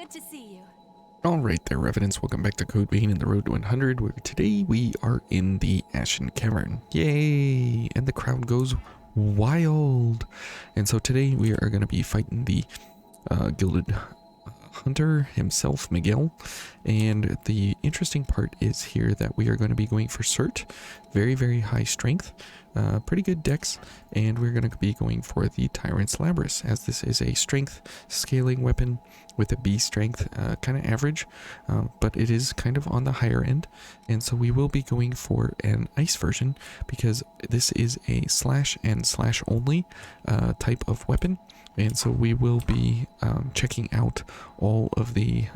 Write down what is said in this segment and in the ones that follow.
Good to see you. Alright there, Revenants, welcome back to Code Vein and the Road to 100, where today we are in the Ashen Cavern. Yay! And the crowd goes wild! And so today we are going to be fighting the Gilded Hunter himself, Miguel. And the interesting part is here that we are going to be going for Cert, very, very high strength, pretty good dex, and we're going to be going for the Tyrant's Labrys, as this is a strength scaling weapon with a B strength, kind of average, but it is kind of on the higher end, and so we will be going for an ice version because this is a slash and slash only type of weapon. And so we will be checking out all of the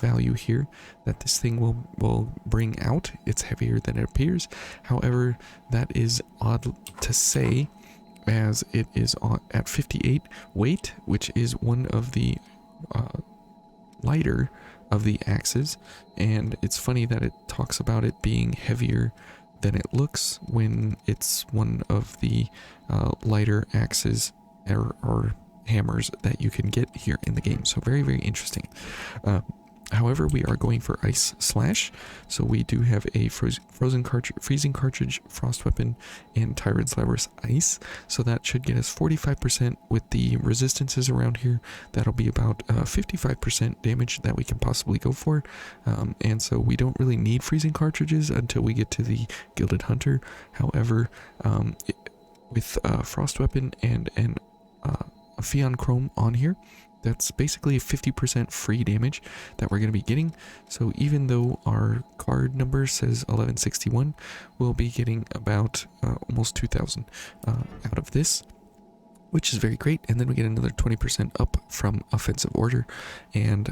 value here that this thing will bring out. It's heavier than it appears. However, that is odd to say, as it is at 58 weight, which is one of the lighter of the axes. And it's funny that it talks about it being heavier than it looks when it's one of the lighter axes or hammers that you can get here in the game. So very, very interesting. However, we are going for Ice Slash, so we do have a freezing cartridge, frost weapon, and Tyrant's Labrys Ice, so that should get us 45% with the resistances around here. That'll be about 55% damage that we can possibly go for, and so we don't really need freezing cartridges until we get to the Gilded Hunter. However, with frost weapon and a Fion Chrome on here, that's basically a 50% free damage that we're going to be getting. So even though our card number says 1161, we'll be getting about almost 2000 out of this, which is very great. And then we get another 20% up from offensive order. And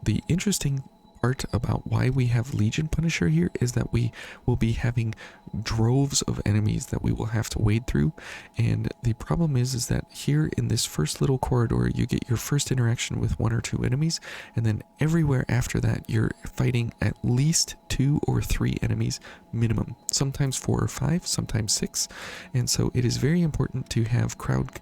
the interesting part about why we have Legion Punisher here is that we will be having droves of enemies that we will have to wade through. And the problem is that here in this first little corridor, you get your first interaction with 1 or 2 enemies, and then everywhere after that you're fighting at least 2 or 3 enemies minimum, sometimes 4 or 5, sometimes 6. And so it is very important to have crowd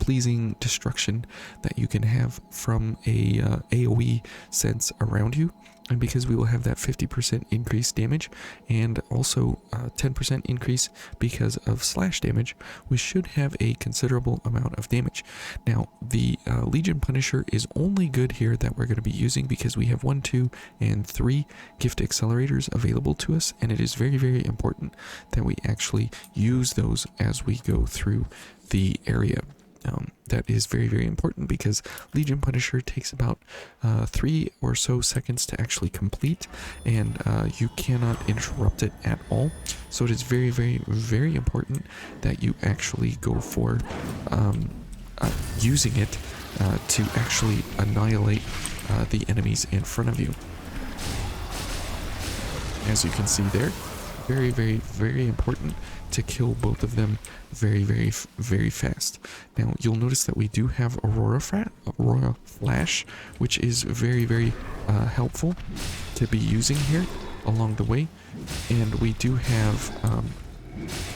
pleasing destruction that you can have from a AoE sense around you. And because we will have that 50% increased damage and also 10% increase because of slash damage, we should have a considerable amount of damage. Now, the Legion Punisher is only good here that we're going to be using because we have 1, 2, and 3 gift accelerators available to us, and it is very, very important that we actually use those as we go through the area. That is very, very important because Legion Punisher takes about 3 or so seconds to actually complete, and you cannot interrupt it at all. So it is very, very, very important that you actually go for using it to actually annihilate the enemies in front of you. As you can see there, very, very, very important to kill both of them very, very, very fast. Now, you'll notice that we do have Aurora Flash, which is very, very helpful to be using here along the way. And we do have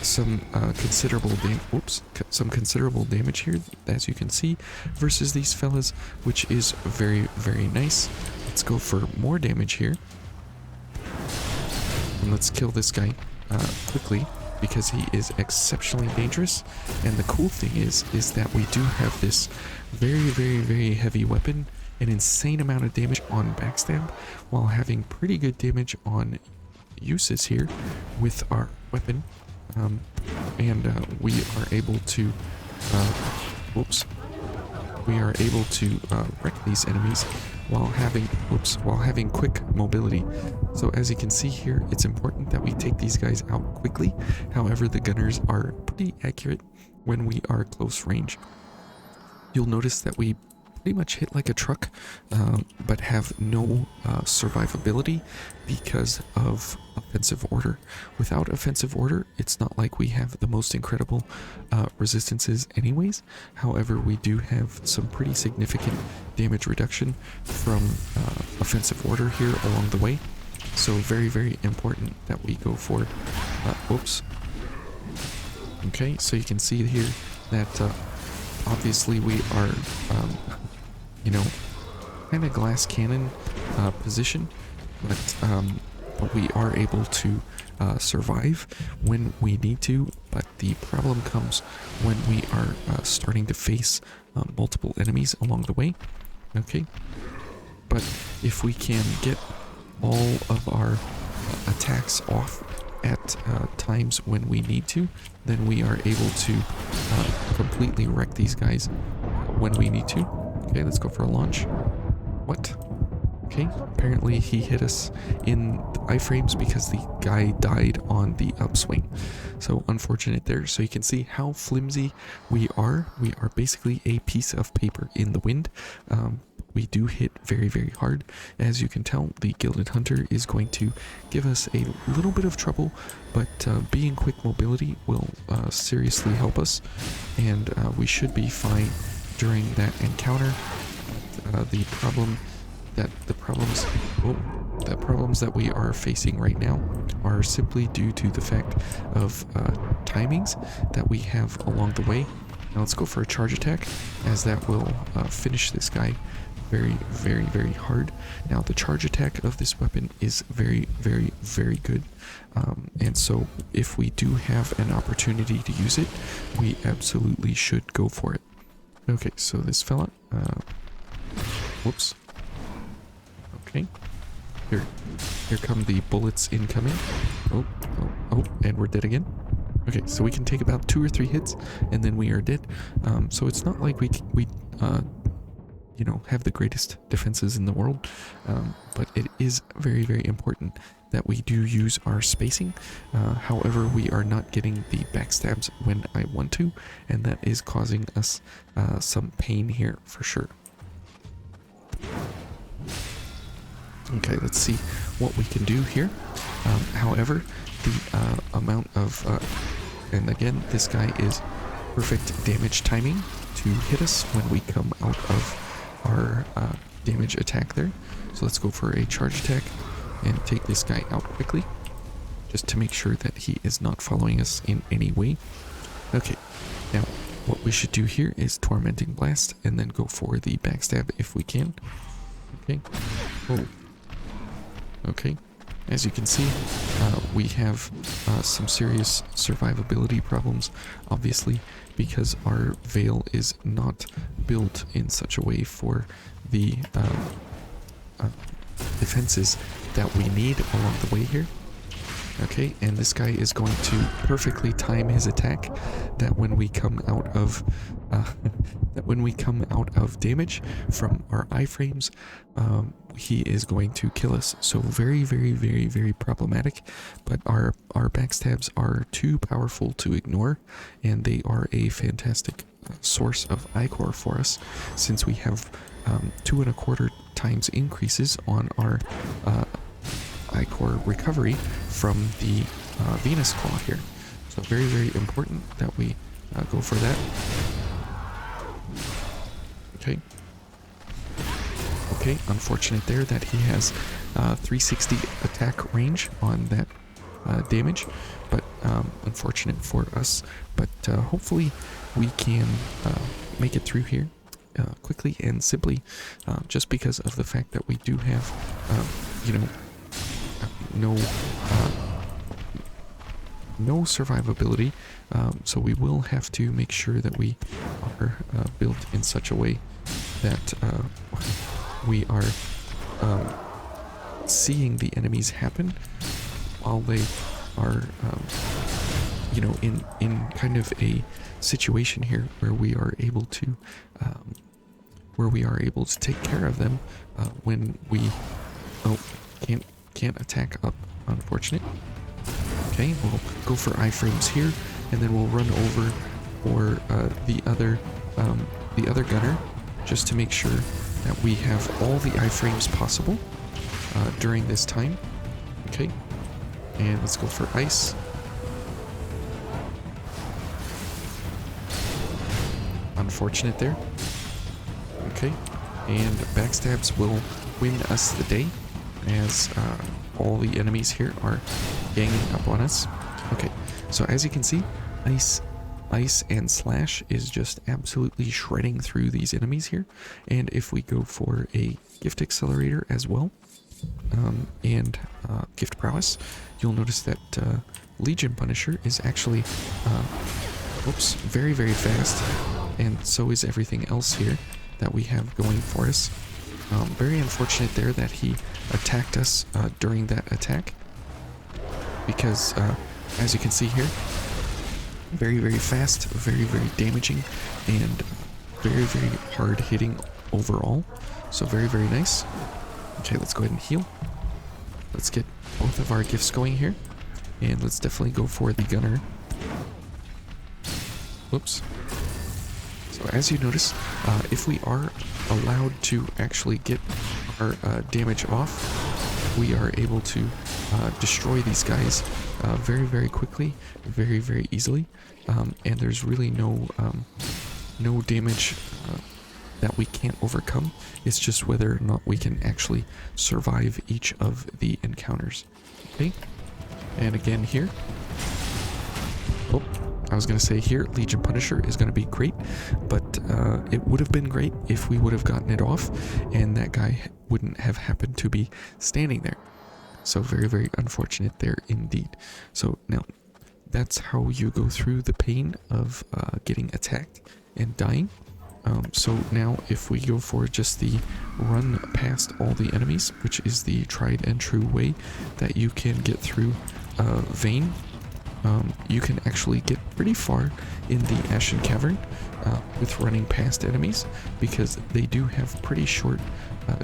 some considerable damage here, as you can see, versus these fellas, which is very, very nice. Let's go for more damage here. And let's kill this guy quickly, because he is exceptionally dangerous. And the cool thing is that we do have this very, very, very heavy weapon, an insane amount of damage on backstab, while having pretty good damage on uses here with our weapon. We are able to wreck these enemies while having quick mobility. So as you can see here, it's important that we take these guys out quickly. However, the gunners are pretty accurate when we are close range. You'll notice that we pretty much hit like a truck, but have no survivability because of offensive order. Without offensive order, it's not like we have the most incredible resistances anyways. However, we do have some pretty significant damage reduction from offensive order here along the way. So very, very important that we go for okay, so you can see here that obviously we are kind of glass cannon position, but we are able to survive when we need to. But the problem comes when we are starting to face multiple enemies along the way. Okay, but if we can get all of our attacks off at times when we need to, then we are able to completely wreck these guys when we need to. Okay, let's go for a launch. What? Okay, apparently he hit us in the iframes because the guy died on the upswing. So unfortunate there. So you can see how flimsy we are. We are basically a piece of paper in the wind. We do hit very, very hard. As you can tell, the Gilded Hunter is going to give us a little bit of trouble, but being quick mobility will seriously help us, and we should be fine during that encounter. The problems that we are facing right now are simply due to the fact of timings that we have along the way. Now let's go for a charge attack, as that will finish this guy very, very, very hard. Now the charge attack of this weapon is very, very, very good, and so if we do have an opportunity to use it, we absolutely should go for it. Okay, so this fella, whoops. Okay, here come the bullets incoming. Oh, and we're dead again. Okay, so we can take about 2 or 3 hits, and then we are dead. So it's not like we you know, have the greatest defenses in the world, but it is very, very important that we do use our spacing. However, we are not getting the backstabs when I want to, and that is causing us some pain here for sure. Okay, let's see what we can do here. However, the amount of and again, this guy is perfect damage timing to hit us when we come out of our damage attack there. So let's go for a charge attack and take this guy out quickly, just to make sure that he is not following us in any way. Okay, now what we should do here is Tormenting Blast and then go for the backstab if we can. Okay. Oh. Okay. As you can see, we have some serious survivability problems, obviously, because our veil is not built in such a way for the defenses that we need along the way here. Okay, and this guy is going to perfectly time his attack, that when we come out of damage from our iframes, he is going to kill us. So very, very, very, very problematic, but our backstabs are too powerful to ignore, and they are a fantastic source of ichor for us, since we have 2.25 times increases on our ichor recovery from the Venus Claw here. So very, very important that we go for that. Okay. Okay, unfortunate there that he has 360 attack range on that damage, but unfortunate for us. But hopefully we can make it through here quickly and simply, just because of the fact that we do have, you know, no survivability, so we will have to make sure that we are built in such a way that we are seeing the enemies happen while they are you know, in kind of a situation here where we are able to take care of them when we can't attack up. Unfortunate. Okay, we'll go for iframes here, and then we'll run over for the other gunner, just to make sure that we have all the iframes possible during this time. Okay, and let's go for ice. Unfortunate there. Okay, and backstabs will win us the day, as all the enemies here are ganging up on us. Okay, so as you can see, ice ice and slash is just absolutely shredding through these enemies here. And if we go for a gift accelerator as well, and gift prowess, you'll notice that Legion Punisher is actually very, very fast, and so is everything else here that we have going for us. Very unfortunate there that he attacked us during that attack, because as you can see here, very, very fast, very, very damaging, and very, very hard hitting overall. So very, very nice. Okay, let's go ahead and heal. Let's get both of our gifts going here, and let's definitely go for the gunner. Whoops. So as you notice, if we are allowed to actually get our damage off, we are able to destroy these guys very, very quickly, very, very easily, and there's really no damage that we can't overcome. It's just whether or not we can actually survive each of the encounters. Okay, and again here, I was going to say here, Legion Punisher is going to be great, but it would have been great if we would have gotten it off and that guy wouldn't have happened to be standing there. So very, very unfortunate there indeed. So now, that's how you go through the pain of getting attacked and dying. So now if we go for just the run past all the enemies, which is the tried and true way that you can get through Vein, you can actually get pretty far in the Ashen Cavern with running past enemies, because they do have pretty short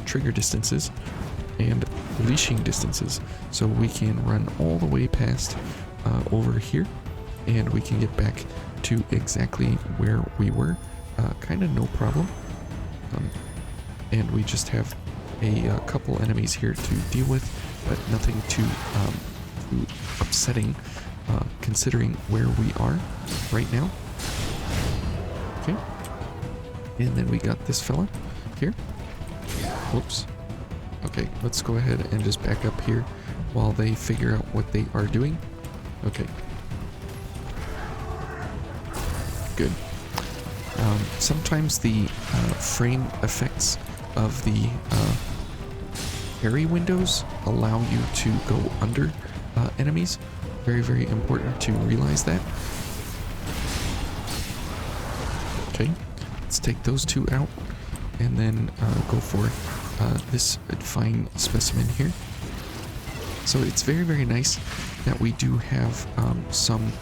trigger distances and leashing distances. So we can run all the way past over here, and we can get back to exactly where we were, kind of no problem. And we just have a couple enemies here to deal with, but nothing too upsetting considering where we are right now. Okay, and then we got this fella here. Whoops. Okay, let's go ahead and just back up here while they figure out what they are doing. Okay, good. Sometimes the frame effects of the parry windows allow you to go under enemies. Very, very important to realize that. Okay, let's take those two out, and then go for this fine specimen here. So it's very, very nice that we do have some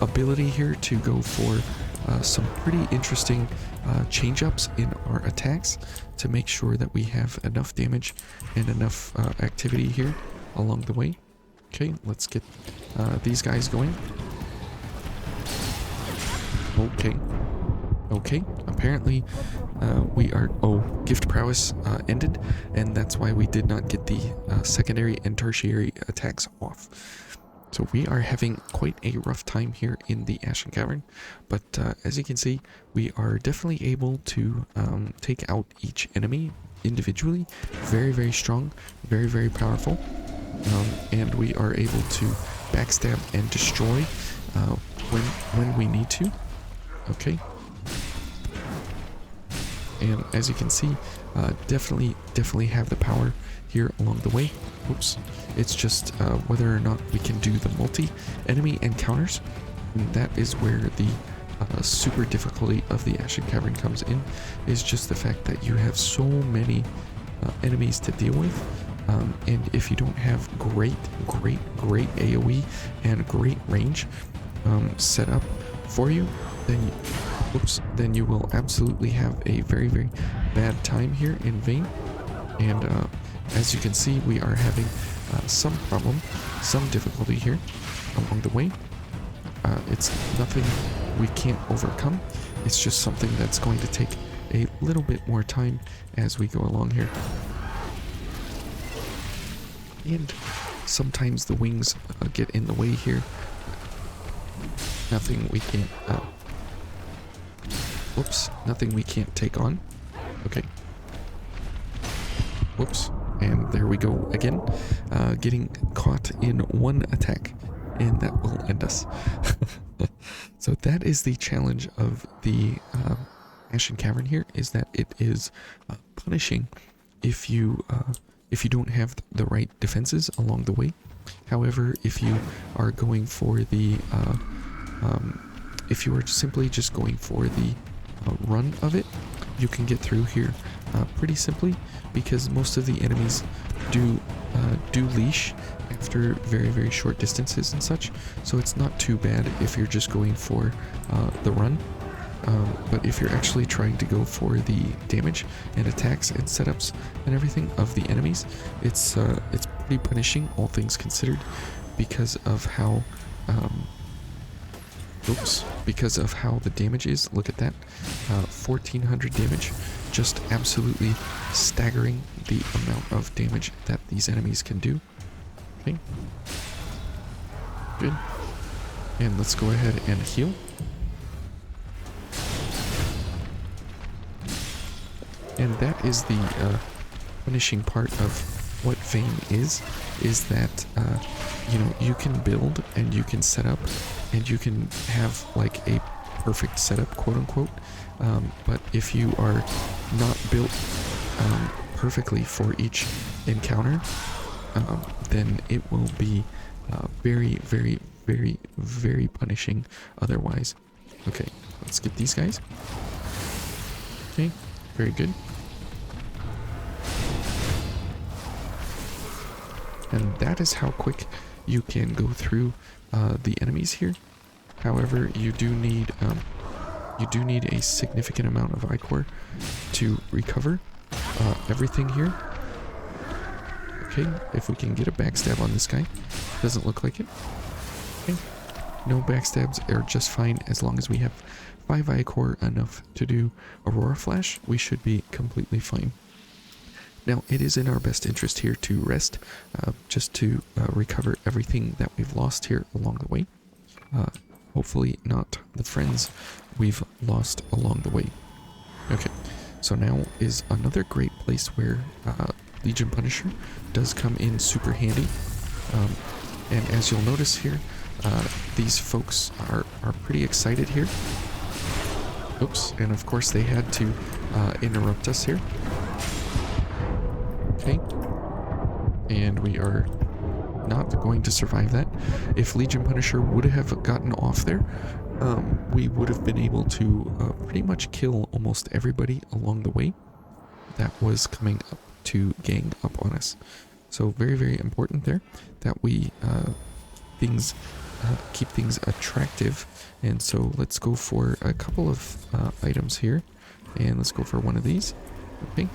ability here to go for some pretty interesting change-ups in our attacks to make sure that we have enough damage and enough activity here along the way. Okay, let's get these guys going. Okay, apparently we are... Oh, gift prowess ended, and that's why we did not get the secondary and tertiary attacks off. So we are having quite a rough time here in the Ashen Cavern, but as you can see, we are definitely able to take out each enemy individually. Very, very strong, very, very powerful, and we are able to backstab and destroy when we need to. Okay. And as you can see, definitely have the power here along the way. Oops. It's just whether or not we can do the multi-enemy encounters. And that is where the super difficulty of the Ashen Cavern comes in, is just the fact that you have so many enemies to deal with. And if you don't have great AoE and great range set up for you, then you will absolutely have a very, very bad time here in Vein. And as you can see, we are having some problem, some difficulty here along the way. It's nothing we can't overcome. It's just something that's going to take a little bit more time as we go along here. And sometimes the wings get in the way here. Nothing we can't... whoops. Nothing we can't take on. Okay. Whoops. And there we go again. Getting caught in one attack. And that will end us. So that is the challenge of the Ashen Cavern here, is that it is punishing if you don't have the right defenses along the way. However, if you are going for the if you are simply just going for the run of it, you can get through here pretty simply, because most of the enemies do leash after very short distances and such, so it's not too bad if you're just going for the run. But if you're actually trying to go for the damage and attacks and setups and everything of the enemies, it's pretty punishing, all things considered, because of how because of how the damage is. Look at that, 1400 damage, just absolutely staggering the amount of damage that these enemies can do. Okay, good, and let's go ahead and heal. And that is the punishing part of what Vayne is that, you know, you can build and you can set up and you can have like a perfect setup, quote unquote, but if you are not built perfectly for each encounter, then it will be very punishing otherwise. Okay, let's get these guys. Okay, very good. And that is how quick you can go through the enemies here. However, you do need a significant amount of ichor to recover everything here. Okay, if we can get a backstab on this guy. Doesn't look like it. Okay, no backstabs are just fine as long as we have 5 ichor, enough to do Aurora Flash. We should be completely fine. Now, it is in our best interest here to rest, just to recover everything that we've lost here along the way. Hopefully not the friends we've lost along the way. Okay, so now is another great place where Legion Punisher does come in super handy. And as you'll notice here, these folks are pretty excited here. Oops, and of course they had to interrupt us here. Okay, and we are not going to survive that. If Legion Punisher would have gotten off there, we would have been able to pretty much kill almost everybody along the way that was coming up to gang up on us. So very important there that we keep things attractive. And so let's go for a couple of items here, and let's go for one of these. Okay.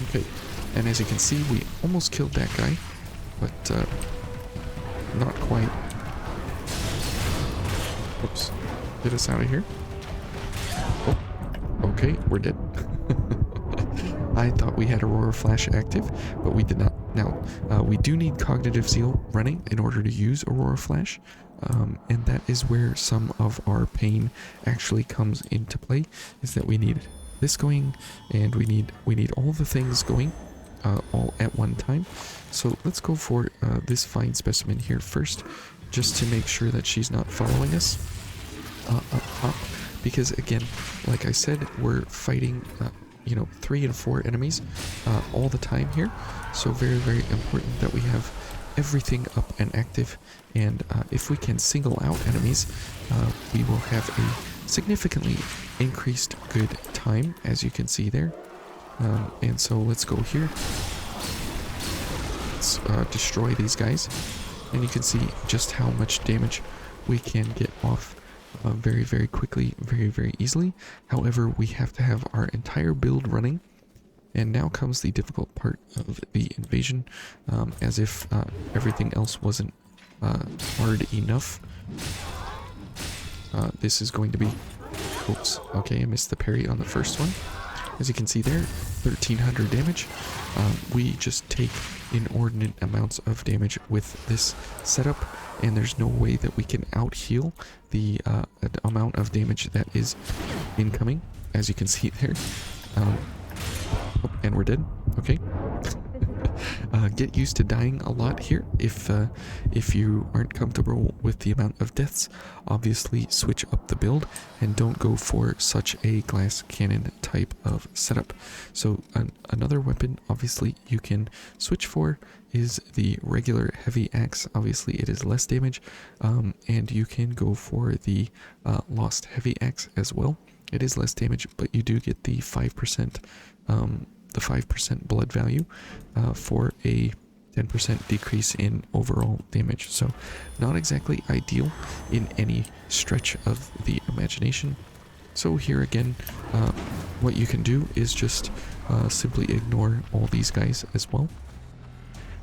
Okay, and as you can see, we almost killed that guy, but not quite. Oops, get us out of here. Oh, okay, we're dead. I thought we had Aurora Flash active, but we did not. Now, we do need Cognitive Zeal running in order to use Aurora Flash, and that is where some of our pain actually comes into play, is that we need this going, and we need all the things going all at one time. So let's go for this fine specimen here first, just to make sure that she's not following us up top, because again, like I said, we're fighting you know, 3 and 4 enemies all the time here, so very important that we have everything up and active. And if we can single out enemies, we will have a significantly increased good time, as you can see there. And so let's go here. Let's destroy these guys, and you can see just how much damage we can get off very quickly, very easily. However, we have to have our entire build running, and now comes the difficult part of the invasion, as if everything else wasn't hard enough. This is going to be... Oops, okay, I missed the parry on the first one. As you can see there, 1300 damage. We just take inordinate amounts of damage with this setup, and there's no way that we can out-heal the amount of damage that is incoming, as you can see there. Oh, and we're dead. Okay. get used to dying a lot here if you aren't comfortable with the amount of deaths. Obviously switch up the build and don't go for such a glass cannon type of setup. So another weapon obviously you can switch for is the regular heavy axe. Obviously it is less damage, and you can go for the lost heavy axe as well. It is less damage, but you do get the 5% the 5% blood value for a 10% decrease in overall damage. So not exactly ideal in any stretch of the imagination. So here again, what you can do is just simply ignore all these guys as well.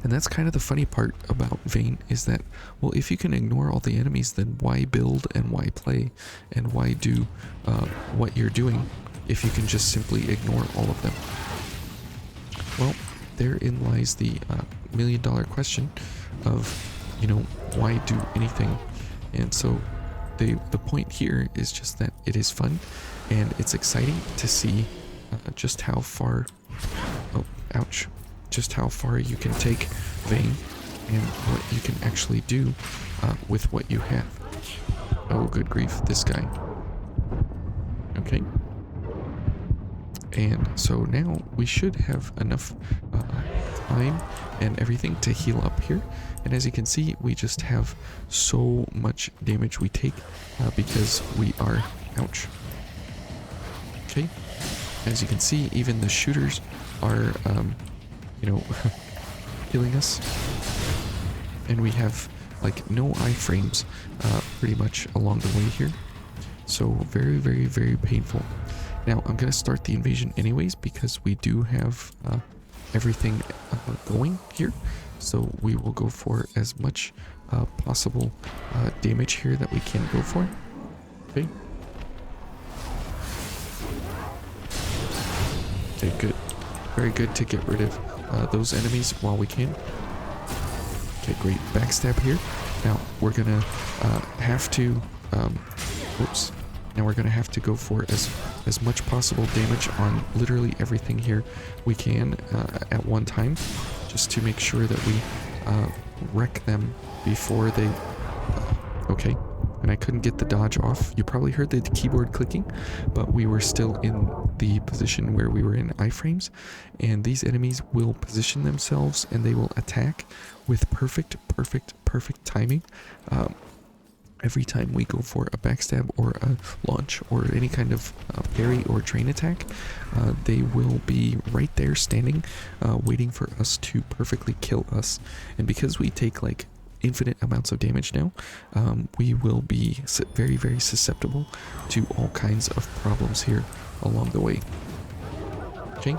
And that's kind of the funny part about Vayne, is that, well, if you can ignore all the enemies, then why build and why play and why do what you're doing if you can just simply ignore all of them? Well, therein lies the million-dollar question of, you know, why do anything? And so the point here is just that it is fun and it's exciting to see just how far, oh, ouch, just how far you can take Vayne and what you can actually do with what you have. Oh, good grief, this guy. Okay. And so now we should have enough time and everything to heal up here. And as you can see, we just have so much damage we take because we are, ouch. Okay. As you can see, even the shooters are, you know, killing us. And we have like no iframes pretty much along the way here. So very, very, very painful. Now I'm going to start the invasion anyways because we do have everything going here. So we will go for as much possible damage here that we can go for. Okay. Okay, good. Very good to get rid of those enemies while we can. Okay, great. Backstab here. Now we're going to have to... whoops. Now we're going to have to go for as much possible damage on literally everything here we can at one time, just to make sure that we wreck them before they... okay, and I couldn't get the dodge off. You probably heard the keyboard clicking, but we were still in the position where we were in iframes, and these enemies will position themselves and they will attack with perfect timing. Every time we go for a backstab or a launch or any kind of parry or train attack, they will be right there standing, waiting for us to perfectly kill us. And because we take like infinite amounts of damage now, we will be very, very susceptible to all kinds of problems here along the way. Okay.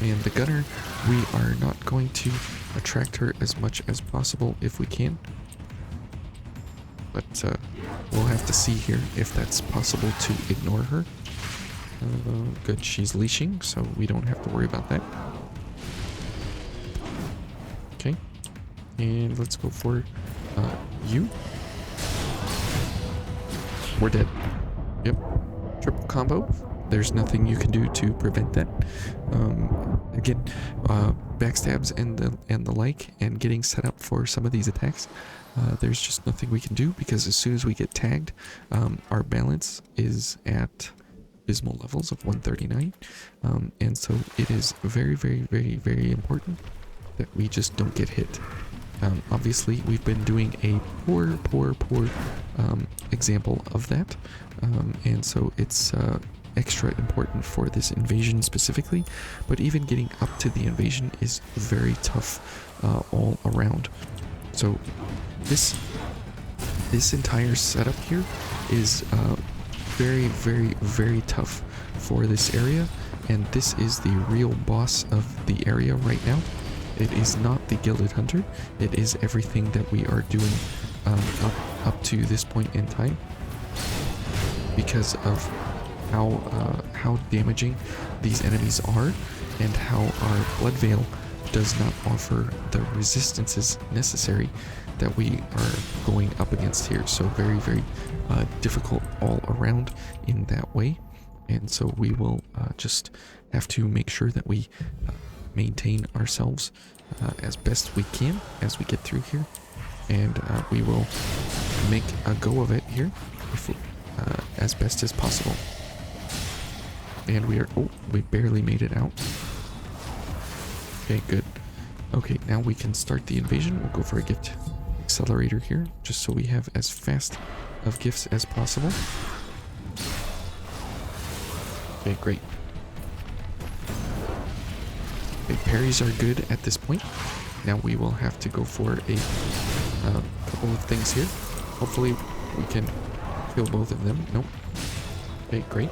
And the gunner, we are not going to attract her as much as possible if we can. But we'll have to see here if that's possible to ignore her. Good, she's leashing, so we don't have to worry about that. Okay, and let's go for you. We're dead. Yep, triple combo. There's nothing you can do to prevent that. Again, backstabs and the like, and getting set up for some of these attacks. There's just nothing we can do because as soon as we get tagged, our balance is at abysmal levels of 139, and so it is very, very, very, very important that we just don't get hit. Obviously, we've been doing a poor example of that, and so it's extra important for this invasion specifically, but even getting up to the invasion is very tough all around. So this entire setup here is very, very, very tough for this area, and this is the real boss of the area right now. It is not the Gilded Hunter, it is everything that we are doing up to this point in time, because of how damaging these enemies are and how our Blood Veil does not offer the resistances necessary that we are going up against here. So very, very difficult all around in that way. And so we will just have to make sure that we maintain ourselves as best we can as we get through here. And we will make a go of it here if we, as best as possible. And we are... Oh, we barely made it out. Okay, good. Okay, now we can start the invasion. We'll go for a gift accelerator here, just so we have as fast of gifts as possible. Okay, great. Okay, parries are good at this point. Now we will have to go for a couple of things here. Hopefully we can kill both of them. Nope. Okay, great.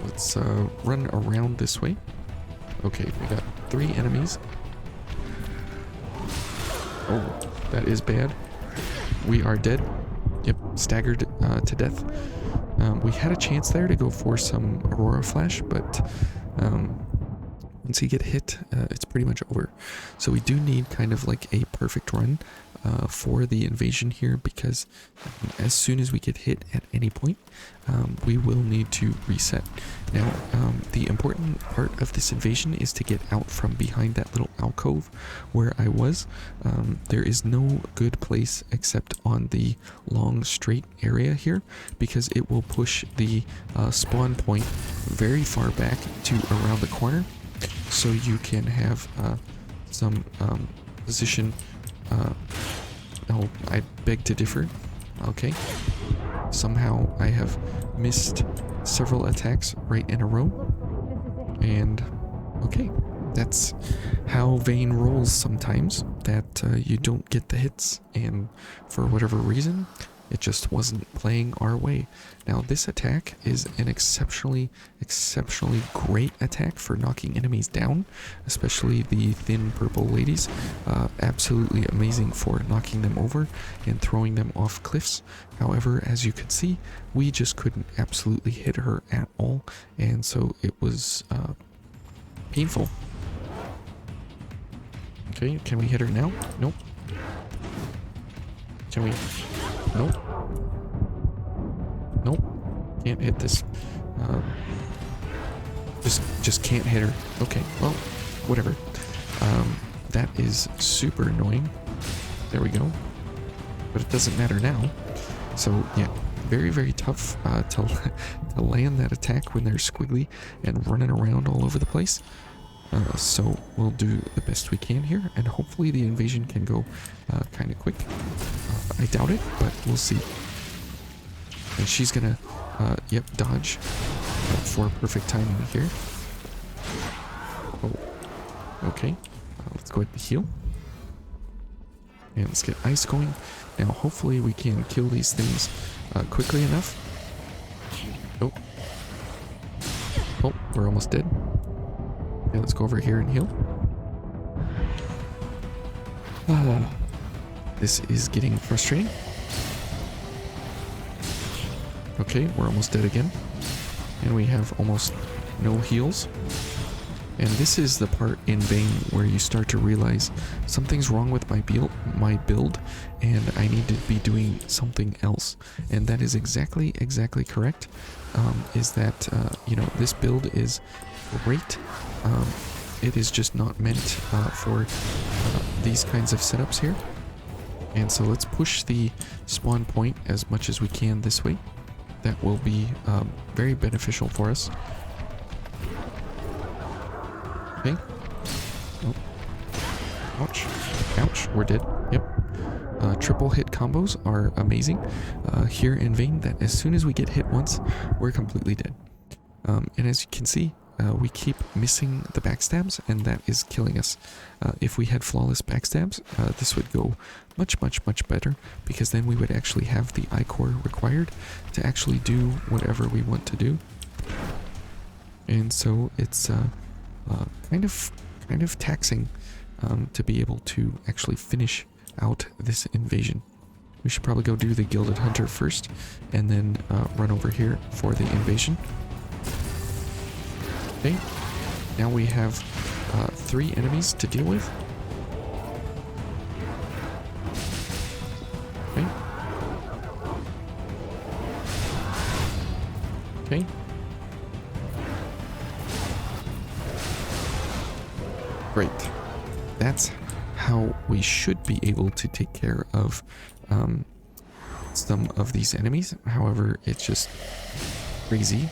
Let's run around this way. Okay, we got 3 enemies. Oh, that is bad. We are dead. Yep, staggered to death. We had a chance there to go for some Aurora Flash, but once you get hit, it's pretty much over. So we do need kind of like a perfect run for the invasion here, because as soon as we get hit at any point, we will need to reset. Now, the important part of this invasion is to get out from behind that little alcove where I was. There is no good place except on the long straight area here, because it will push the spawn point very far back to around the corner, so you can have some position. Oh, I beg to differ. Okay. Somehow I have missed several attacks right in a row. And, okay. That's how Vayne rolls sometimes, that you don't get the hits, and for whatever reason, it just wasn't playing our way. Now, this attack is an exceptionally great attack for knocking enemies down, especially the thin purple ladies. Absolutely amazing for knocking them over and throwing them off cliffs. However, as you can see, we just couldn't absolutely hit her at all, and so it was painful. Okay, can we hit her now? Nope. Can we? Nope. Nope. Can't hit this. Just can't hit her. Okay, well, whatever. That is super annoying. There we go. But it doesn't matter now. So, yeah, very tough to land that attack when they're squiggly and running around all over the place. So we'll do the best we can here, and hopefully the invasion can go kind of quick. I doubt it, but we'll see. And she's gonna, yep, dodge for perfect timing here. Oh, okay. Let's go ahead and heal. And let's get ice going. Now, hopefully we can kill these things quickly enough. Oh. Oh, we're almost dead. Okay, let's go over here and heal. This is getting frustrating. Okay, we're almost dead again. And we have almost no heals. And this is the part in Vayne where you start to realize something's wrong with my build, and I need to be doing something else. And that is exactly correct. Is that, you know, this build is great. It is just not meant for these kinds of setups here. And so let's push the spawn point as much as we can this way. That will be very beneficial for us. Okay. Oh. Ouch. Ouch. We're dead. Yep. Triple hit combos are amazing here in Vayne, that as soon as we get hit once, we're completely dead. And as you can see, we keep missing the backstabs, and that is killing us. If we had flawless backstabs, this would go much better, because then we would actually have the I-core required to actually do whatever we want to do. And so it's kind of taxing to be able to actually finish out this invasion. We should probably go do the Gilded Hunter first, and then run over here for the invasion. Okay, now we have 3 enemies to deal with. Okay. Okay. Great. That's how we should be able to take care of some of these enemies. However, it's just crazy.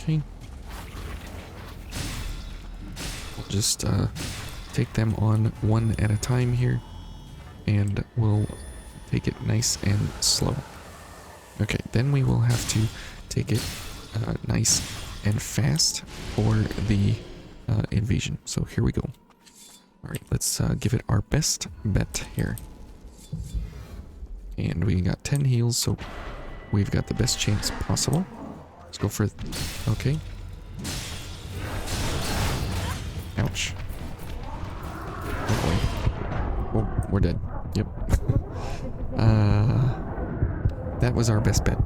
Okay. We'll just take them on one at a time here, and we'll take it nice and slow. Okay, then we will have to take it nice and fast for the invasion. So here we go. Alright, let's give it our best bet here. And we got 10 heals, so we've got the best chance possible. Let's go for it. Okay. Ouch. Oh boy. Oh, we're dead. Yep. That was our best bet.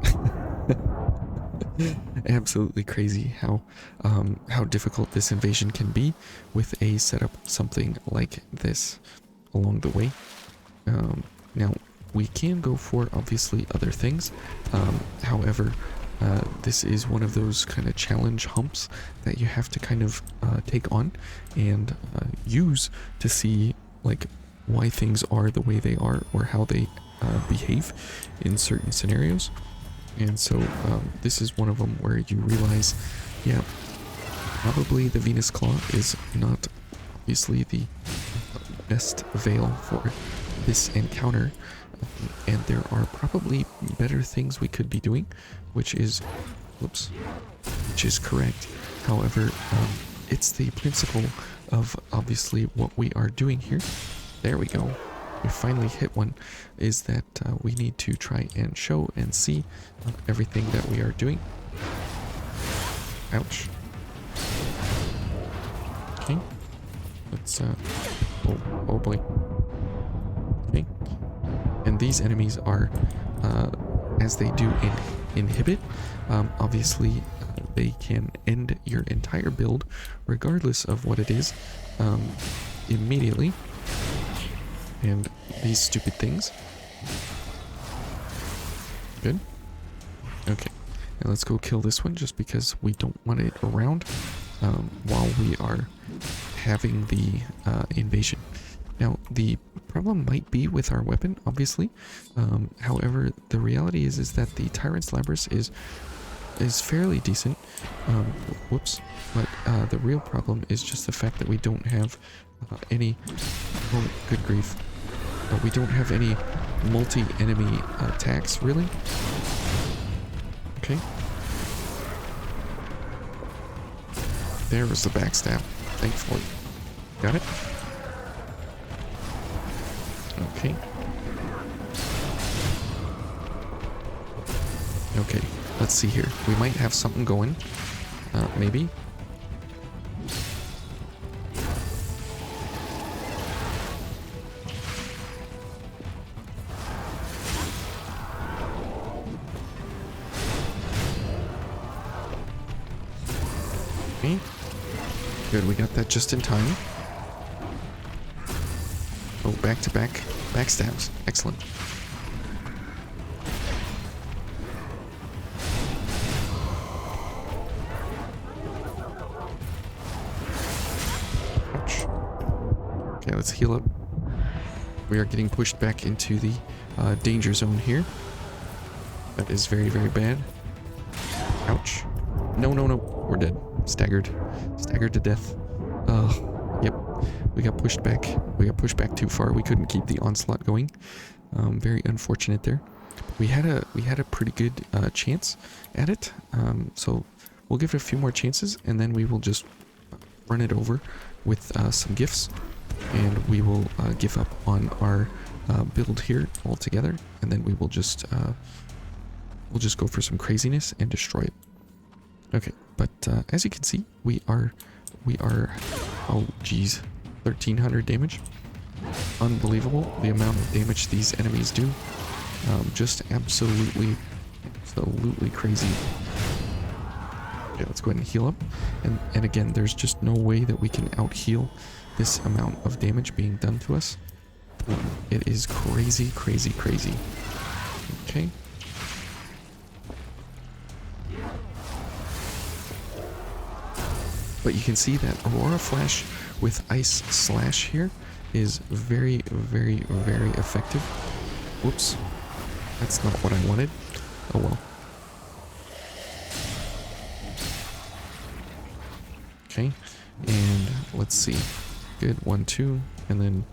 Absolutely crazy how difficult this invasion can be with a setup something like this along the way. Now we can go for obviously other things. However, this is one of those kind of challenge humps that you have to kind of take on and use to see like why things are the way they are or how they behave in certain scenarios. And so this is one of them where you realize, yeah, probably the Venus Claw is not obviously the best veil for this encounter, and there are probably better things we could be doing, which is, whoops, which is correct. However, it's the principle of obviously what we are doing here. There we go. We finally hit one, is that we need to try and show and see everything that we are doing. Ouch. Okay. Let's, oh boy. Okay. And these enemies are, as they do inhibit, obviously they can end your entire build, regardless of what it is, immediately. And these stupid things. Good. Okay. Now let's go kill this one just because we don't want it around while we are having the invasion. Now, the problem might be with our weapon, obviously. However, the reality is that the Tyrant's Labrys is fairly decent. Whoops. But the real problem is just the fact that we don't have any... Oh, good grief. We don't have any multi-enemy attacks, really. Okay. There was the backstab, thankfully. Got it? Okay. Okay, let's see here. We might have something going. Maybe. Good, we got that just in time. Oh, back-to-back backstabs. Excellent. Ouch. Okay, let's heal up. We are getting pushed back into the danger zone here. That is very, very bad. Ouch. No, no, no. We're dead. Staggered. Staggered to death. Yep. We got pushed back. We got pushed back too far. We couldn't keep the onslaught going. Very unfortunate there. We had a pretty good chance at it. So we'll give it a few more chances, and then we will just run it over with some gifts, and we will give up on our build here altogether, and then we will just we'll just go for some craziness and destroy it. Okay, but as you can see, we are, oh geez, 1300 damage. Unbelievable the amount of damage these enemies do. Just absolutely crazy. Okay, let's go ahead and heal up. And again, there's just no way that we can out heal this amount of damage being done to us. It is crazy, crazy, crazy. Okay. But you can see that Aurora Flash with Ice Slash here is very, very, very effective. Whoops. That's not what I wanted. Oh well. Okay. And let's see. Good. 1, 2. And then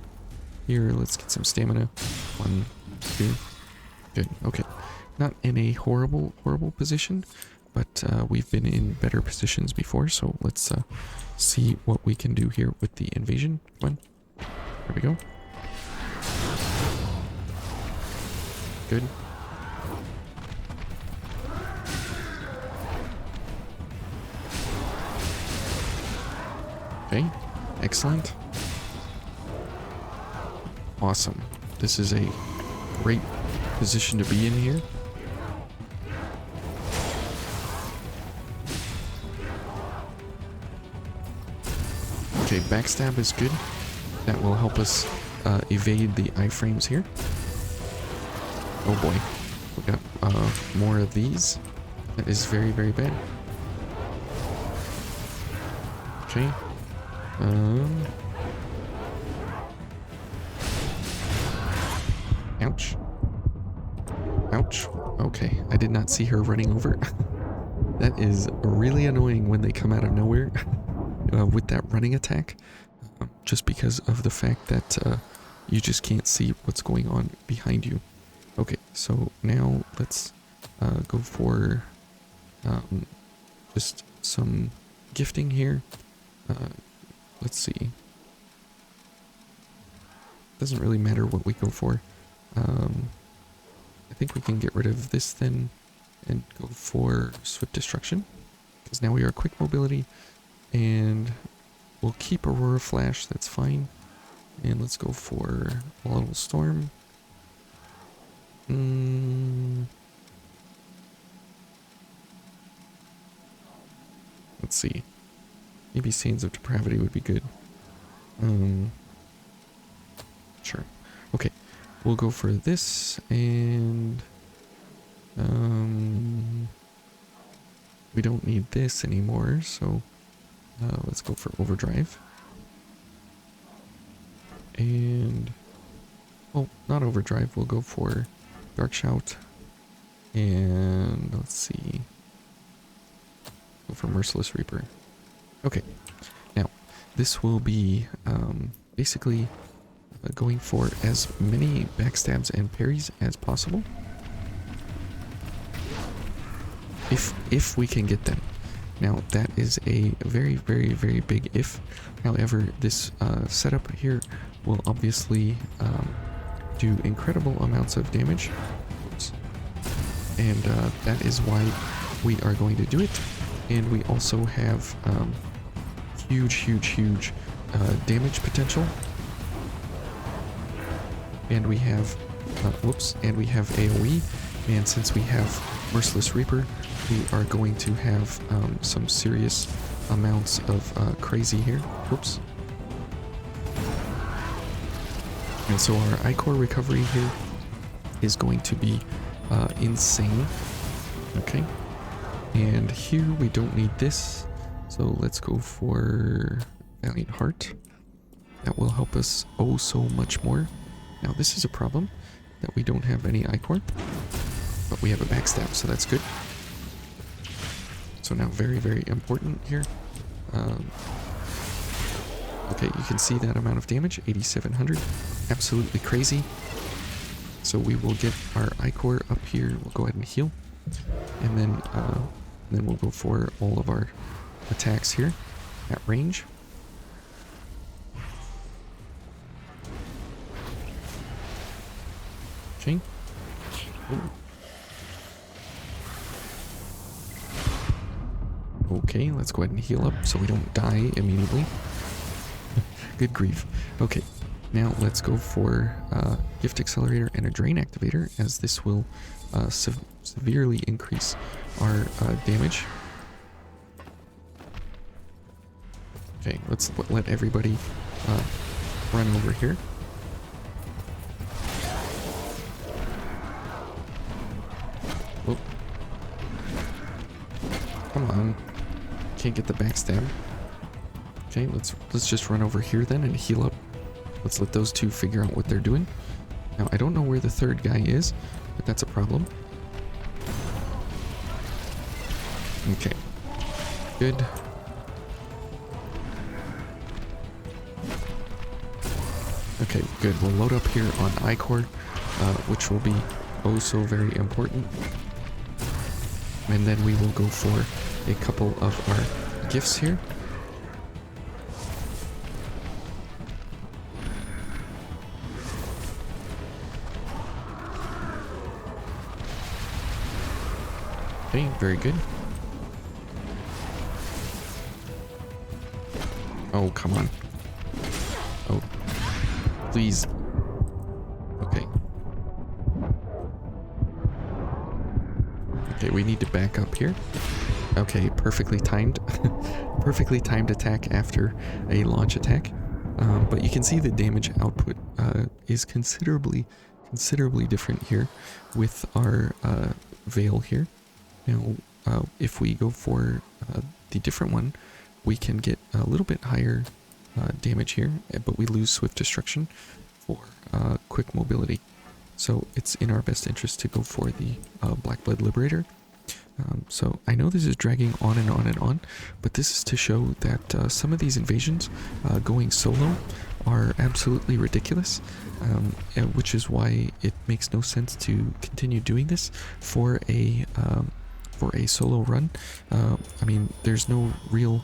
here, let's get some stamina. 1, 2. Good. Okay. Not in a horrible, horrible position, but we've been in better positions before, so let's see what we can do here with the invasion. Come on. There we go. Good. Okay. Excellent. Awesome. This is a great position to be in here. Okay, backstab is good. That will help us evade the iframes here. Oh boy. We got more of these. That is very, very bad. Okay. Ouch. Ouch. Okay, I did not see her running over. That is really annoying when they come out of nowhere with that running attack. Just because of the fact that you just can't see what's going on behind you. Okay, so now let's go for just some gifting here. Let's see. Doesn't really matter what we go for. I think we can get rid of this then and go for Swift Destruction, because now we are quick mobility, and we'll keep Aurora Flash, that's fine. And let's go for Volatile Storm. Let's see. Maybe Sands of Depravity would be good. Sure. Okay. We'll go for this, and we don't need this anymore, so let's go for Overdrive. And, well, not Overdrive, we'll go for Dark Shout. And let's see. Go for Merciless Reaper. Okay. Now, this will be basically going for as many backstabs and parries as possible. If we can get them. Now, that is a very, very, very big if. However, this setup here will obviously do incredible amounts of damage. Oops. And that is why we are going to do it. And we also have huge, huge, huge damage potential. And we have, and we have AoE. And since we have Merciless Reaper, we are going to have some serious amounts of crazy here. Whoops. And so our Ichor recovery here is going to be insane. Okay. And here we don't need this. So let's go for Valiant Heart. That will help us oh so much more. Now this is a problem, that we don't have any Ichor, but we have a backstab, so that's good. So now very, very important here. Okay, you can see that amount of damage, 8,700. Absolutely crazy. So we will get our Ichor up here. We'll go ahead and heal. And then we'll go for all of our attacks here at range. Okay. Ooh. Okay, let's go ahead and heal up so we don't die immediately. Good grief. Okay, now let's go for Gift Accelerator and a Drain Activator, as this will severely increase our damage. Okay, let's let everybody run over here. Whoop. Come on. Can't get the backstab. Okay, let's just run over here then and heal up. Let's let those two figure out what they're doing. Now, I don't know where the third guy is, but that's a problem. Okay. Good. Okay, good. We'll load up here on I-Core, which will be oh so very important. And then we will go for a couple of our gifts here. Okay, very good. Oh, come on. Oh, please. Okay. Okay, we need to back up here. Okay, perfectly timed. Perfectly timed attack after a launch attack. But you can see the damage output is considerably different here with our Veil here. Now, if we go for the different one, we can get a little bit higher damage here, but we lose Swift Destruction for quick mobility. So it's in our best interest to go for the Black Blood Liberator. So I know this is dragging on and on and on, but this is to show that some of these invasions going solo are absolutely ridiculous, which is why it makes no sense to continue doing this for a solo run. I mean, there's no real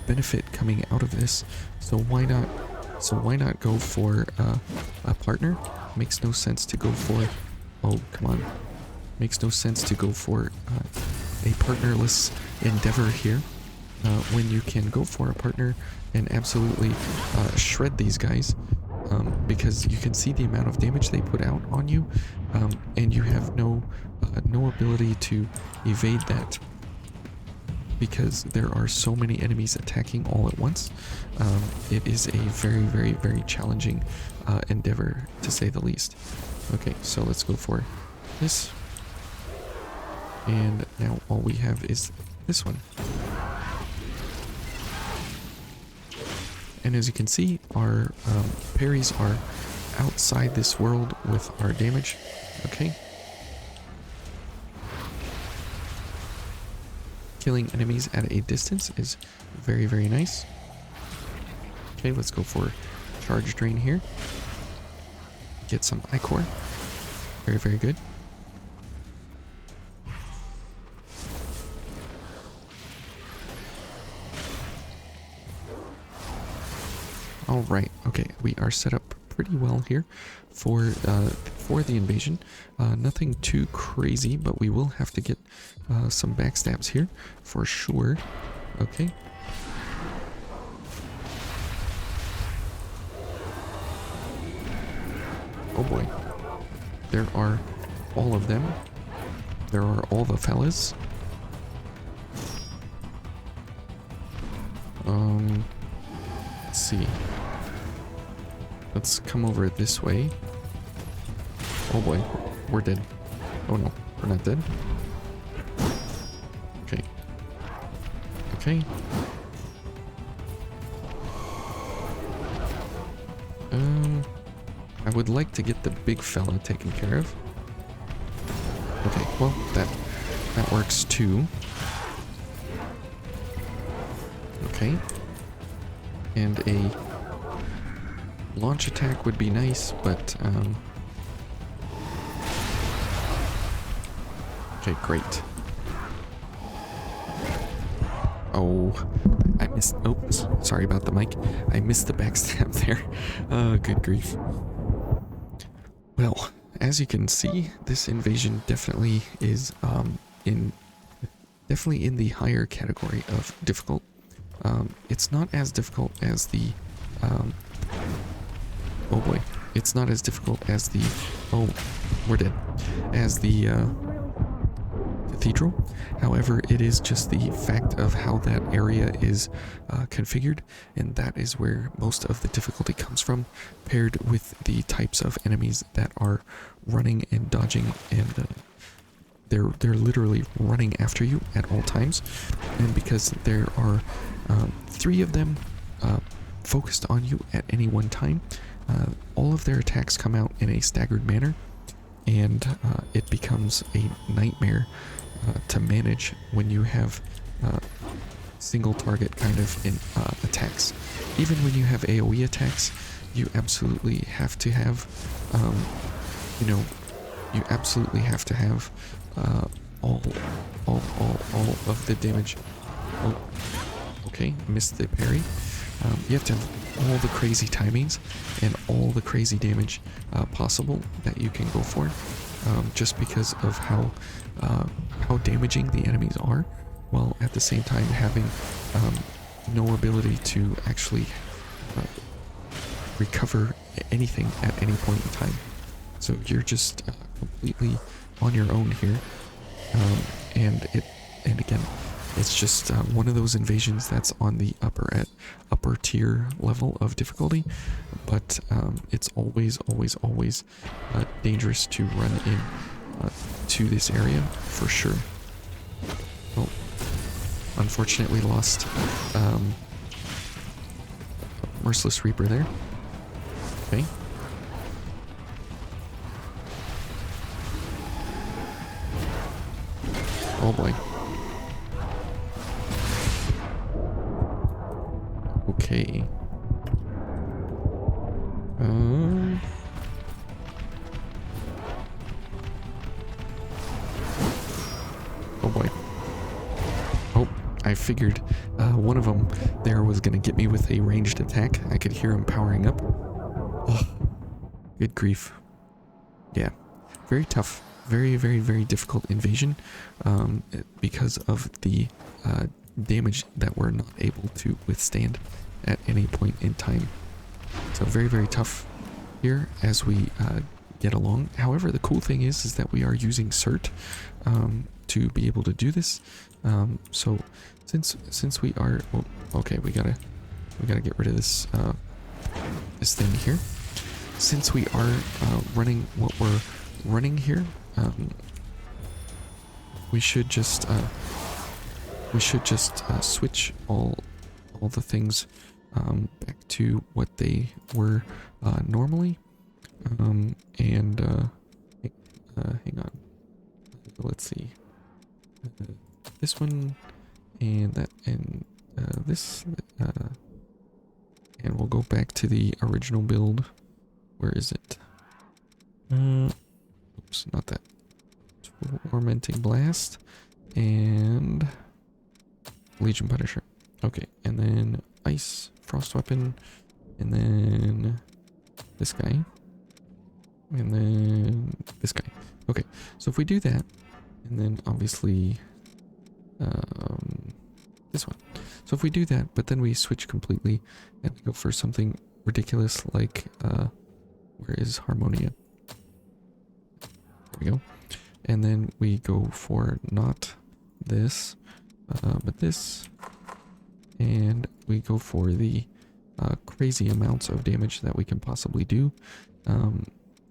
benefit coming out of this, so why not? So why not go for a partner? Makes no sense to go for. Oh, come on! Makes no sense to go for a partnerless endeavor here when you can go for a partner and absolutely shred these guys. Because you can see the amount of damage they put out on you, and you have no ability to evade that because there are so many enemies attacking all at once. It is a very challenging endeavor, to say the least. Okay, so let's go for this, and now all we have is this one. And as you can see, our parries are outside this world with our damage. Okay. Killing enemies at a distance is very nice. Okay, let's go for Charge Drain here. Get some I-Core. Very good. All right. Okay, we are set up pretty well here for the invasion. Nothing too crazy, but we will have to get some backstabs here for sure. Okay. Oh boy. There are all of them. There are all the fellas. Let's see. Let's come over this way. Oh boy, we're dead. Oh no, we're not dead. Okay. Okay. I would like to get the big fella taken care of. Okay, well, that works too. Okay. And a launch attack would be nice, but okay, great. Oh, I missed. Oops, sorry about the mic. I missed the backstab there. Good grief. Well, as you can see, this invasion definitely is definitely in the higher category of difficult. It's not as difficult as the oh boy, it's not as difficult as the oh, we're dead, as the cathedral. However, it is just the fact of how that area is configured, and that is where most of the difficulty comes from, paired with the types of enemies that are running and dodging, and they're literally running after you at all times. And because there are 3 of them, focused on you at any one time, all of their attacks come out in a staggered manner, and it becomes a nightmare to manage when you have single target kind of attacks. Even when you have AoE attacks, you absolutely have to have, you know, you absolutely have to have all of the damage. Oh, okay, missed the parry. You have to have all the crazy timings and all the crazy damage possible that you can go for, just because of how damaging the enemies are, while at the same time having no ability to actually recover anything at any point in time. So you're just completely on your own here, and again, it's just one of those invasions that's on the upper tier level of difficulty, but it's always dangerous to run in to this area for sure. Well, unfortunately lost Merciless Reaper there. Okay. Oh boy. Okay. Oh boy. Oh, I figured one of them there was gonna get me with a ranged attack. I could hear him powering up. Oh, good grief. Yeah, very tough. Very difficult invasion because of the damage that we're not able to withstand at any point in time. So very tough here as we get along. However, the cool thing is that we are using cert to be able to do this. So since we are, well, okay, we gotta get rid of this this thing here. Since we are running what we're running here, we should just switch all the things back to what they were normally, and hang on, let's see, this one and that and this, and we'll go back to the original build. Where is it? Oops, not that. Tormenting Blast and Legion Punisher. Okay, and then Ice Frost Weapon, and then this guy, and then this guy. Okay, so if we do that, and then obviously this one. So if we do that, but then we switch completely and we go for something ridiculous like where is Harmonia? There we go. And then we go for not this, but this, and we go for the crazy amounts of damage that we can possibly do.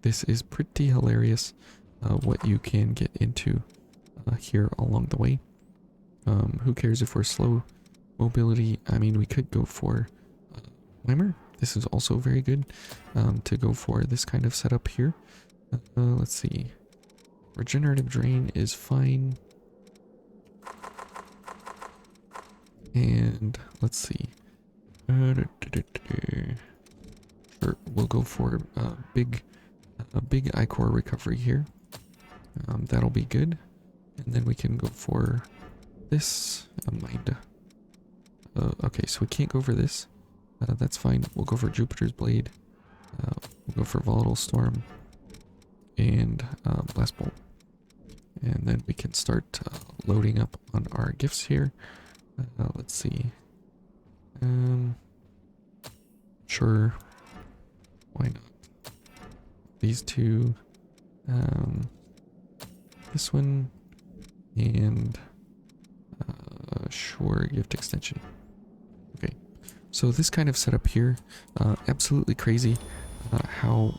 This is pretty hilarious what you can get into here along the way. Who cares if we're slow mobility? I mean, we could go for Weimer. This is also very good to go for this kind of setup here. Let's see. Regenerative Drain is fine. And let's see. Sure, we'll go for big Ichor recovery here. That'll be good. And then we can go for this. Okay, so we can't go for this. That's fine. We'll go for Jupiter's Blade. We'll go for Volatile Storm and Blast Bolt. And then we can start loading up on our gifts here. Let's see. Sure. Why not? These two. This one. And sure, gift extension. Okay. So this kind of setup here, absolutely crazy how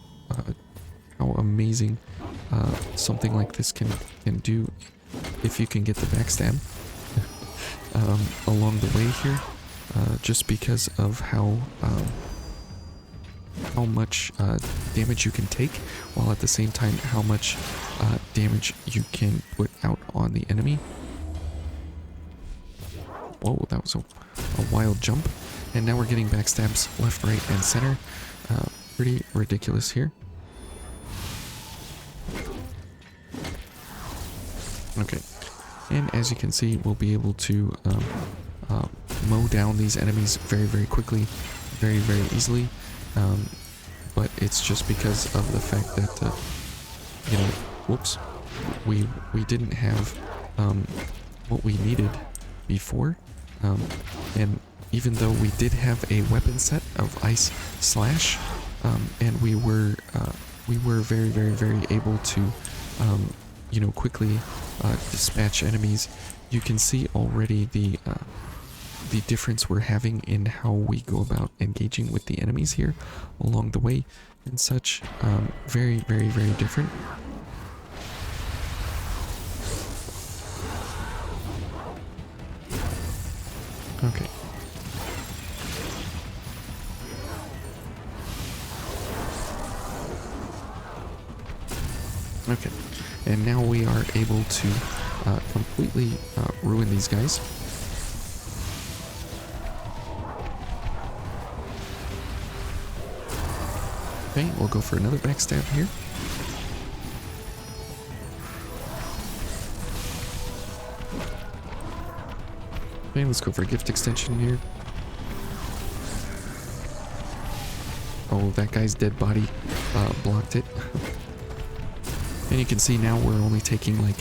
amazing something like this can do if you can get the backstab along the way here. just because of how much damage you can take, while at the same time how much damage you can put out on the enemy. Whoa, that was a wild jump. And now we're getting backstabs left, right, and center. Pretty ridiculous here. Okay, and as you can see, we'll be able to mow down these enemies very, very quickly, very, very easily. But it's just because of the fact that, you know, whoops, we didn't have what we needed before. And even though we did have a weapon set of Ice Slash, and we were very, very, very able to, you know, quickly dispatch enemies, you can see already the difference we're having in how we go about engaging with the enemies here along the way and such. Very, very, very different. Okay. Okay, and now we are able to completely ruin these guys. Okay, we'll go for another backstab here. Okay, let's go for a gift extension here. Oh, that guy's dead body blocked it. And you can see now we're only taking like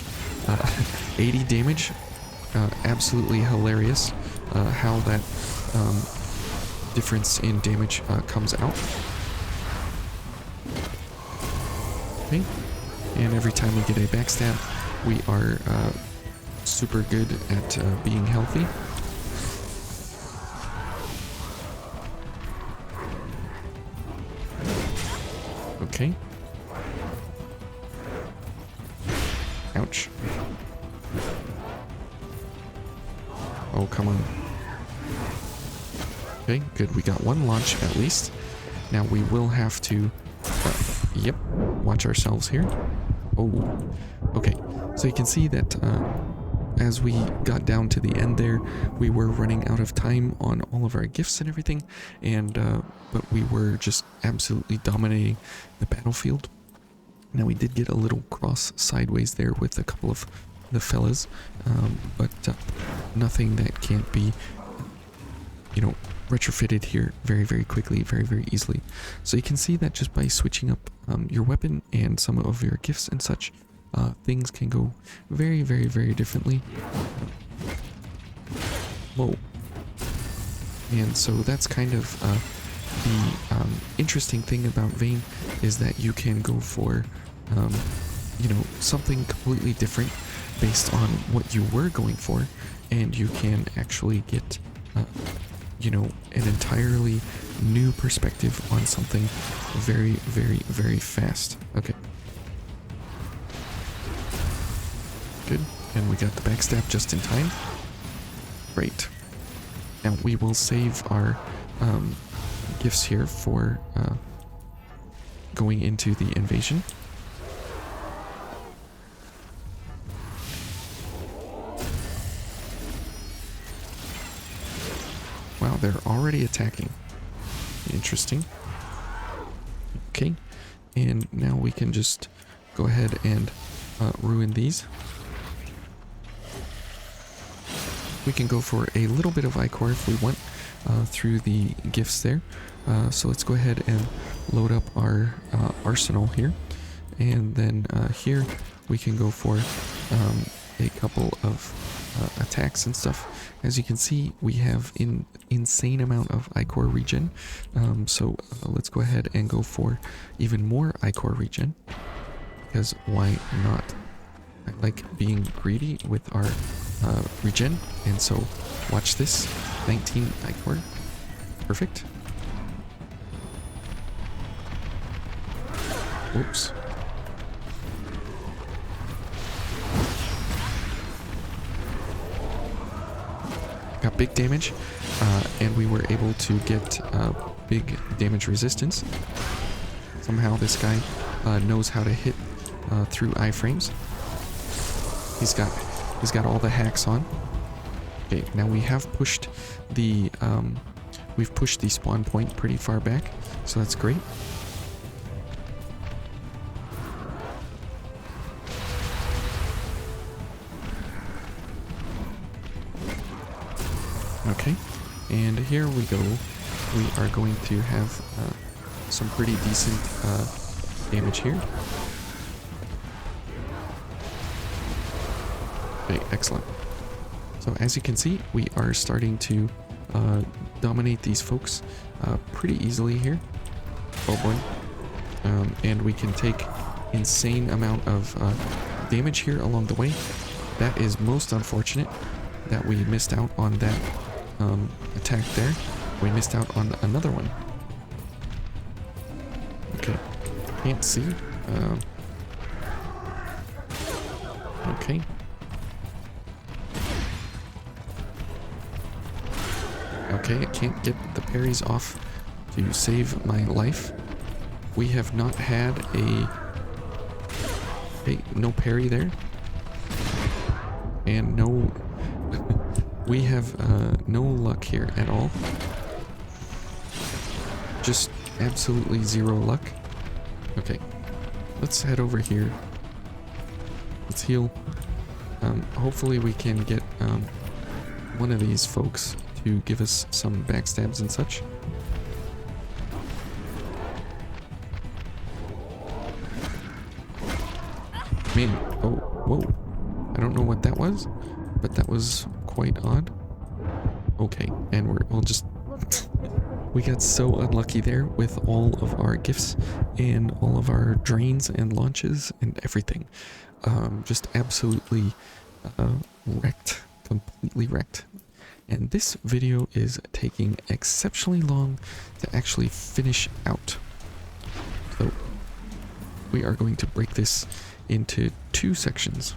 80 damage. Absolutely hilarious how that difference in damage comes out. Okay, and every time we get a backstab, we are super good at being healthy. Okay. Ouch. Oh, come on. Okay, good. We got one launch at least. Now we will have to, yep, watch ourselves here. Oh, okay. So you can see that as we got down to the end there, we were running out of time on all of our gifts and everything, and but we were just absolutely dominating the battlefield. Now we did get a little cross sideways there with a couple of the fellas, but nothing that can't be, you know, retrofitted here very, very quickly, very, very easily. So you can see that just by switching up your weapon and some of your gifts and such, things can go very, very, very differently. Whoa. And so that's kind of the interesting thing about Vayne, is that you can go for, you know, something completely different based on what you were going for, and you can actually get, you know, an entirely new perspective on something very, very, very fast. Okay. Good. And we got the backstab just in time. Great. Now we will save our gifts here for going into the invasion. Wow, they're already attacking. Interesting. Okay, and now we can just go ahead and ruin these. We can go for a little bit of Ichor if we want through the gifts there. So let's go ahead and load up our arsenal here. And then here we can go for a couple of attacks and stuff. As you can see, we have an insane amount of Ichor regen. So let's go ahead and go for even more Ichor regen, because why not? I like being greedy with our regen, and so watch this. 19 Ichor. Perfect. Whoops. got big damage, and we were able to get big damage resistance. Somehow this guy knows how to hit through iframes. He's got all the hacks on. Okay, now we have pushed the we've pushed the spawn point pretty far back, so that's great. Okay, and here we go. We are going to have some pretty decent damage here. Okay, excellent. So as you can see, we are starting to dominate these folks pretty easily here. Oh boy. And we can take insane amount of damage here along the way. That is most unfortunate that we missed out on that attack there. We missed out on another one. Okay, can't see. Okay. Okay, I can't get the parries off to save my life. We have not had no parry there. And no... we have no luck here at all. Just absolutely zero luck. Okay, let's head over here. Let's heal. Hopefully we can get one of these folks to give us some backstabs and such. Man, oh, whoa. I don't know what that was, but that was quite odd. Okay, and we'll just... we got so unlucky there with all of our gifts and all of our drains and launches and everything. Just absolutely wrecked. Completely wrecked. And this video is taking exceptionally long to actually finish out. So we are going to break this into 2 sections.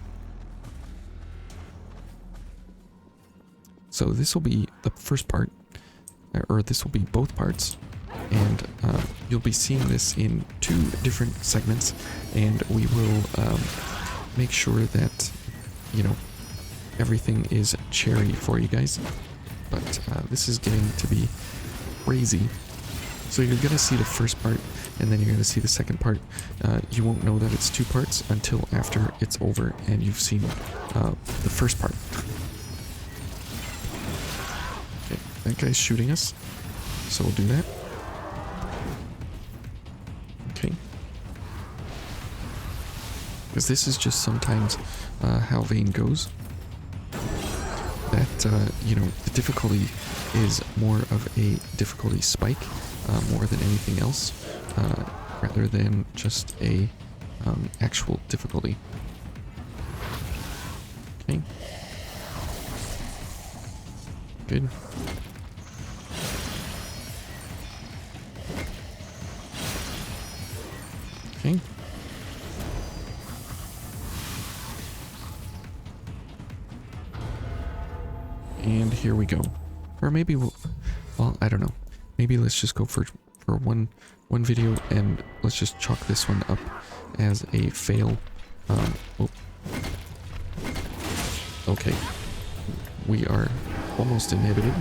So this will be the first part, or this will be both parts, and you'll be seeing this in 2 different segments, and we will make sure that, you know, everything is cherry for you guys. But this is getting to be crazy. So you're gonna see the first part, and then you're gonna see the second part. You won't know that it's 2 parts until after it's over and you've seen the first part. Okay, that guy's shooting us, so we'll do that. Okay. Because this is just sometimes how Vayne goes. That, you know, the difficulty is more of a difficulty spike, more than anything else, rather than just a actual difficulty. Okay. Good. Okay. And here we go. Or maybe we'll, well, I don't know. Maybe let's just go for one video and let's just chalk this one up as a fail. Oh. Okay. We are almost inhibited.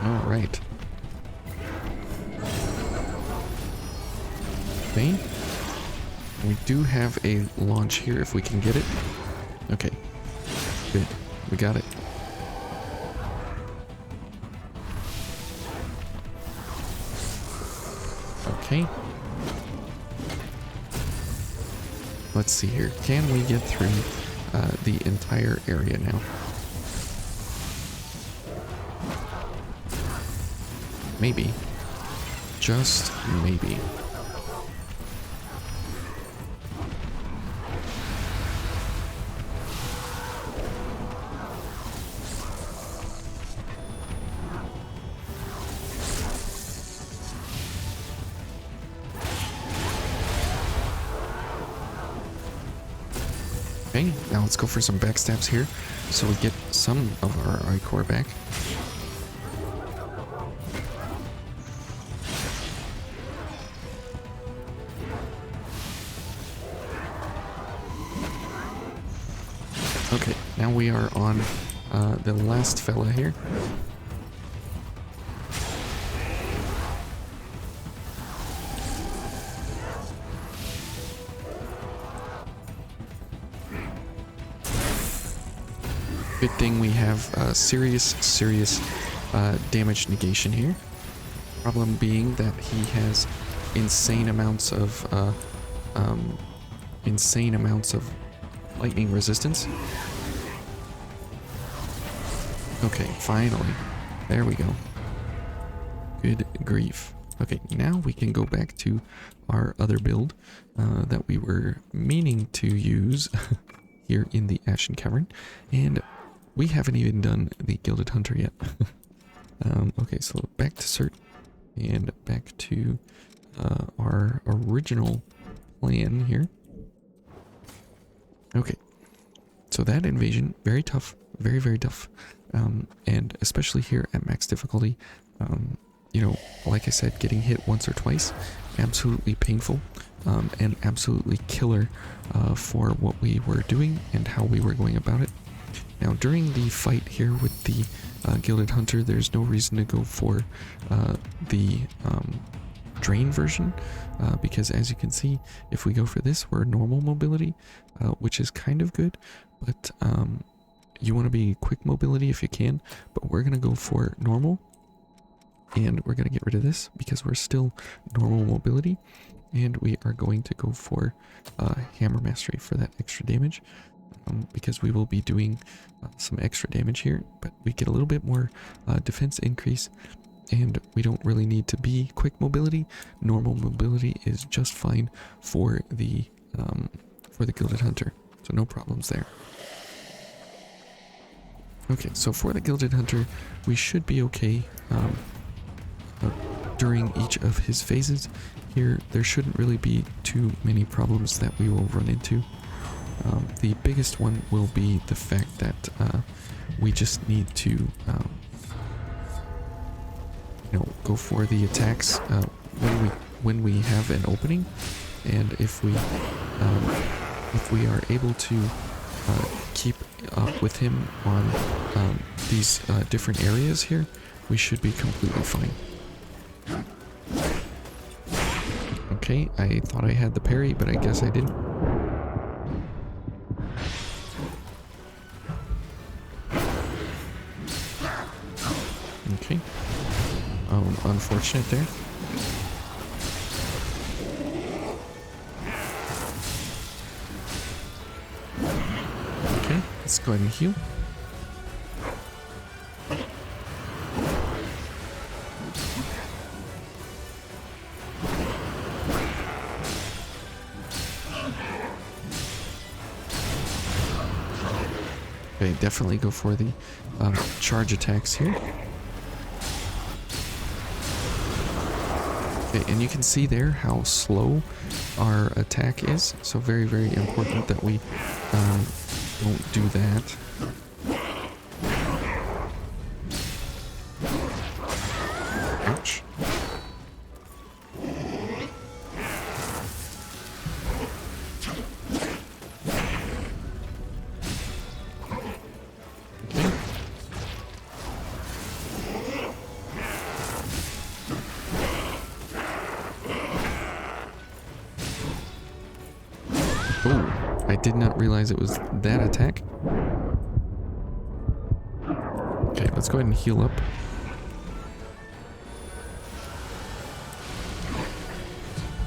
All right. Okay. We do have a launch here if we can get it. Okay. Good. We got it. Okay. Let's see here. Can we get through the entire area now? Maybe. Just maybe. Okay, now let's go for some backstabs here so we get some of our I-core back. Okay, now we are on the last fella here. Good thing we have serious damage negation here. Problem being that he has insane amounts of lightning resistance. Okay, finally. There we go. Good grief. Okay, now we can go back to our other build that we were meaning to use here in the Ashen Cavern. And we haven't even done the Gilded Hunter yet. Okay, so back to Cert and back to our original plan here. Okay, so that invasion, very tough, very tough. And especially here at max difficulty, you know, like I said, getting hit once or twice, absolutely painful, and absolutely killer for what we were doing and how we were going about it. Now, during the fight here with the Gilded Hunter, there's no reason to go for the Drain version, because as you can see, if we go for this, we're normal mobility, which is kind of good, but you want to be quick mobility if you can, but we're going to go for normal, and we're going to get rid of this because we're still normal mobility, and we are going to go for Hammer Mastery for that extra damage. Because we will be doing some extra damage here, but we get a little bit more defense increase, and we don't really need to be quick mobility. Normal mobility is just fine for the Gilded Hunter, so no problems there. Okay, so for the Gilded Hunter, we should be okay during each of his phases. Here, there shouldn't really be too many problems that we will run into. The biggest one will be the fact that we just need to, you know, go for the attacks when we have an opening, and if we are able to keep up with him on these different areas here, we should be completely fine. Okay, I thought I had the parry, but I guess I didn't. Okay. Unfortunate there. Okay, let's go ahead and heal. Okay, definitely go for the charge attacks here. Okay, and you can see there how slow our attack is, so very important that we don't do that. Ouch. Oh, I did not realize it was that attack. Okay, let's go ahead and heal up.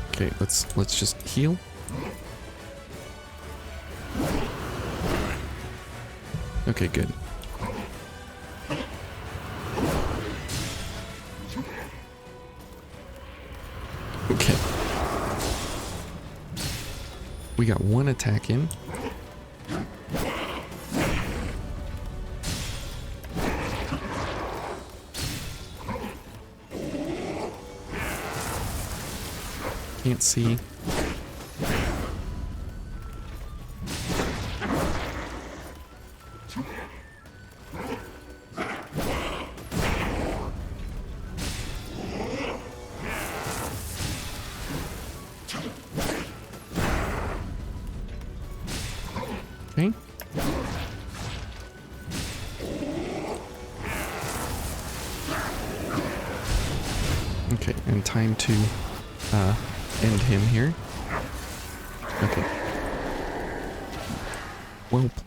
Okay, let's just heal. Okay, good. Okay. We got one attack in. Can't see. Okay. Okay, and time to end him here. Okay.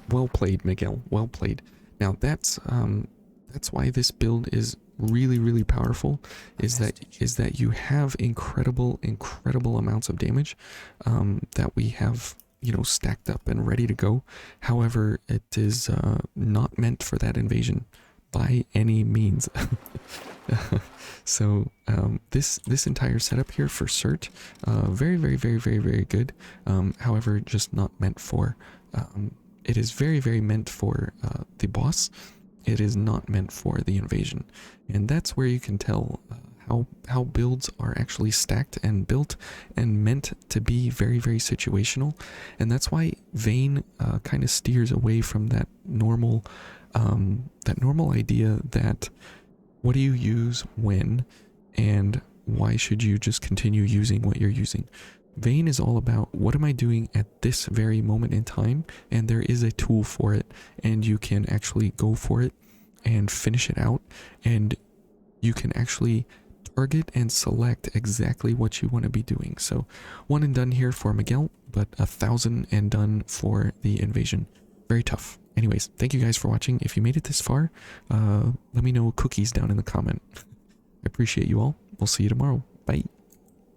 Well played, Miguel. Well played. Now that's why this build is really powerful. Is that you have incredible amounts of damage that we have, you know, stacked up and ready to go. However, it is not meant for that invasion by any means. So this entire setup here for Cert, very good. However, just not meant for. It is very meant for the boss. It is not meant for the invasion, and that's where you can tell how builds are actually stacked and built and meant to be very situational. And that's why Vayne kind of steers away from that normal idea that what do you use when, and why should you just continue using what you're using. Vayne is all about what am I doing at this very moment in time, and there is a tool for it, and you can actually go for it and finish it out, and you can actually target and select exactly what you want to be doing. So 1 and done here for Miguel, but 1,000 and done for the invasion. Very tough. Anyways, thank you guys for watching. If you made it this far, let me know cookies down in the comment. I appreciate you all. We'll see you tomorrow. Bye.